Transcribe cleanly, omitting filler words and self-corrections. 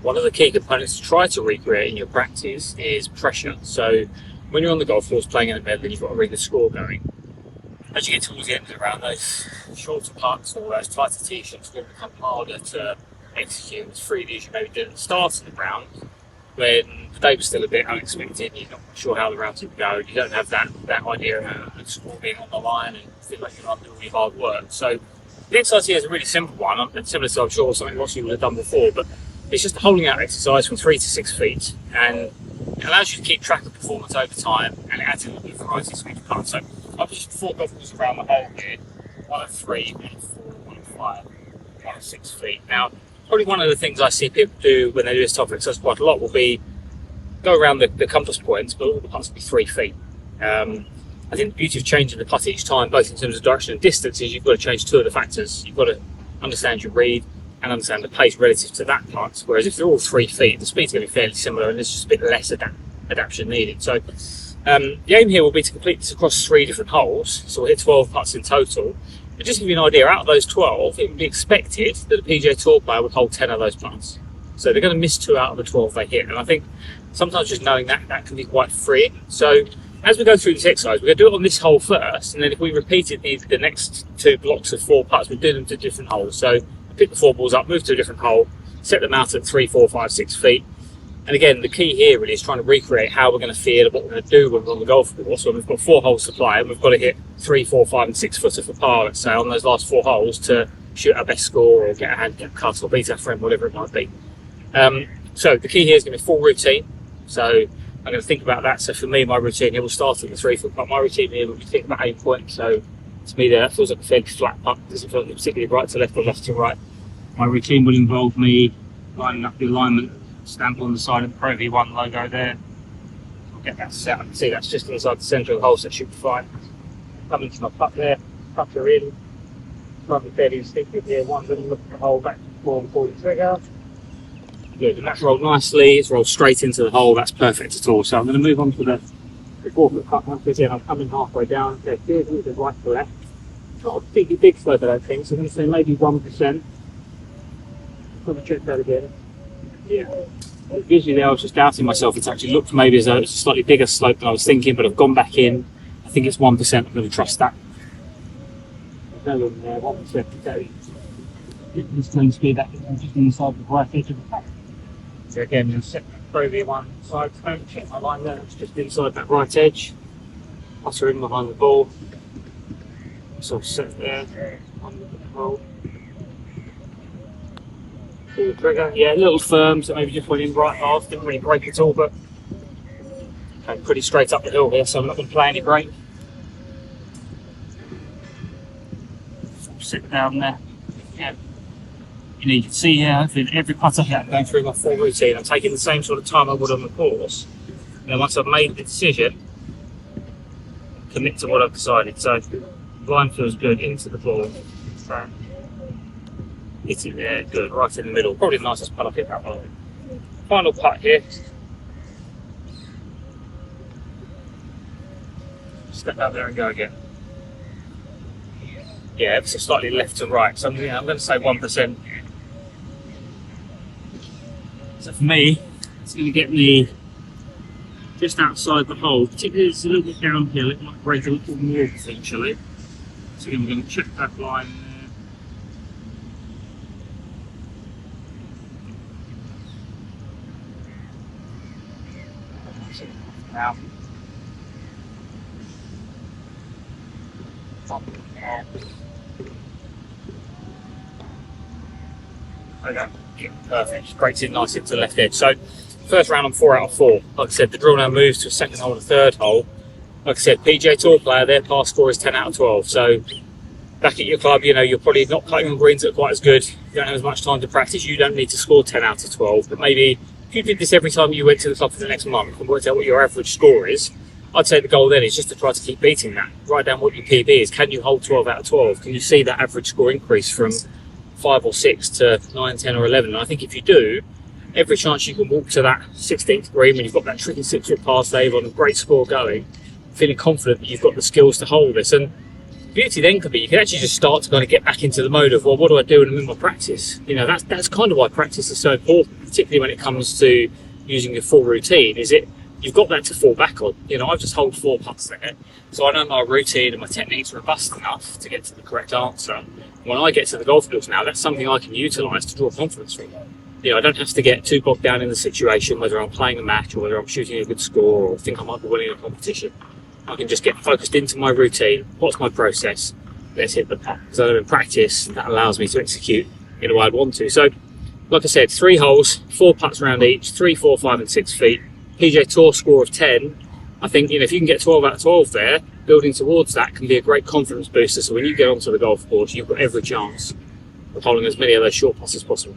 one of the key components to try to recreate in your practice is pressure. So when you're on the golf course playing in the middle, you've got a really good score going. As you get towards the end, around those shorter putts or those tighter tee shots, it's going to become harder to execute as freely as you maybe did at the start of the round, when the day was still a bit unexpected. You're not sure how the round's going to go. You don't have that idea of the score being on the line and feel like you're under really hard work. So the exercise here is a really simple one, similar to, I'm sure, something lots of you would have done before, but it's just a holding out exercise from 3 to 6 feet, and it allows you to keep track of performance over time, and it adds a little bit of variety to each putt. So I've just 4 golf balls around the hole here, 1 at 3, 1 at 4, 1 at 5, 1 at 6 feet. Now, probably one of the things I see people do when they do this type of exercise quite a lot will be go around the compass points, but all the putts will be 3 feet. I think the beauty of changing the putt each time, both in terms of direction and distance, is you've got to change 2 of the factors. You've got to understand your read and understand the pace relative to that putt. Whereas if they're all 3 feet, the speed's going to be fairly similar, and there's just a bit less adaptation needed. So the aim here will be to complete this across 3 different holes. So we'll hit 12 putts in total. But just to give you an idea, out of those 12, it would be expected that the PGA Tour player would hold 10 of those putts. So they're going to miss 2 out of the 12 they hit. And I think sometimes just knowing that can be quite freeing. So as we go through this exercise, we're going to do it on this hole first, and then if we repeated the next 2 blocks of 4 putts, we'll do them to different holes. So pick the 4 balls up, move to a different hole, set them out at 3, 4, 5, 6 feet. And again, the key here really is trying to recreate how we're going to feel and what we're going to do when we're on the golf course. So we've got 4 holes to play, and we've got to hit 3, 4, 5, and 6 footer for par, let's say, on those last 4 holes to shoot our best score or get a handicap cut or beat our friend, whatever it might be. So the key here is going to be full routine. So I'm going to think about that. So for me, my routine here will start at the 3-foot putt. My routine here will be think about aim point. So to me, that feels like a fairly flat putt. Doesn't feel particularly right to left or left to right. My routine will involve me lining up the alignment stamp on the side of the Pro V1 logo there. I'll get that set. I can see that's just inside the centre of the hole, so that should be fine. Come into my putt there, putter in. Try to be fairly instinctive here. One little look at the hole back before you trigger. Good, and that's rolled nicely. It's rolled straight into the hole. That's perfect at all. So I'm going to move on to the 4-foot putt once again. I'm coming halfway down. So here's the right to left. Not a particularly big slope, I don't think. So I'm going to say maybe 1%. Probably check that again. Yeah. Visually there, I was just doubting myself. It's actually looked maybe as though it's a slightly bigger slope than I was thinking, but I've gone back in. I think it's 1%. I'm going to trust that. There's no one there. 1%. So this turn speed that just inside the right edge of the pack. So again, we'll set Pro V1 side stone, check my line there. It's just inside that right edge. Putter in behind the ball. So set there on the hole. Pull the trigger. Yeah, a little firm, so maybe just went in right half. Didn't really break at all, but okay, pretty straight up the hill here, so I'm not going to play any break. Sit down there. Yeah. You can see here, hopefully every putt I hit, I'm going through my full routine. I'm taking the same sort of time I would on the course. And then once I've made the decision, commit to what I've decided. So line feels good into the ball. So hit it there, good, right in the middle. Probably the nicest putt I've hit that one. Final putt here. Step out there and go again. Yeah, it's slightly left to right. So I'm going to say 1%. So for me, it's going to get me just outside the hole, particularly it's a little bit downhill, it might break a little more potentially. So again, we're going to check that line there. Now, okay. Yeah, perfect. Breaks in nice into the left edge. So, first round I'm 4 out of 4. Like I said, the drill now moves to a second hole and a third hole. Like I said, PGA Tour player, their par score is 10 out of 12. So, back at your club, you're probably not putting on greens that are quite as good. You don't have as much time to practice. You don't need to score 10 out of 12. But maybe if you did this every time you went to the club for the next month and worked out what your average score is, I'd say the goal then is just to try to keep beating that. Write down what your PB is. Can you hold 12 out of 12? Can you see that average score increase from 5 or 6 to 9, 10 or 11? And I think if you do, every chance you can walk to that 16th green when you've got that tricky 6-foot par save on a great score going, feeling confident that you've got the skills to hold this. And beauty then could be you can actually just start to kind of get back into the mode of, well, what do I do when I'm in my practice? You know, that's kind of why practice is so important, particularly when it comes to using your full routine. You've got that to fall back on. You know, I've just hold 4 putts there, so I know my routine and my technique's robust enough to get to the correct answer. When I get to the golf course now, that's something I can utilise to draw confidence from. You know, I don't have to get too bogged down in the situation, whether I'm playing a match or whether I'm shooting a good score or think I might be winning a competition. I can just get focused into my routine. What's my process? Let's hit the putt. Because I'm in practice, and that allows me to execute in the way I'd want to. So, like I said, 3 holes, 4 putts around each, 3, 4, 5 and 6 feet. PGA Tour score of 10. I think, you know, if you can get 12 out of 12 there, building towards that can be a great confidence booster. So when you get onto the golf course, you've got every chance of holding as many of those short putts as possible.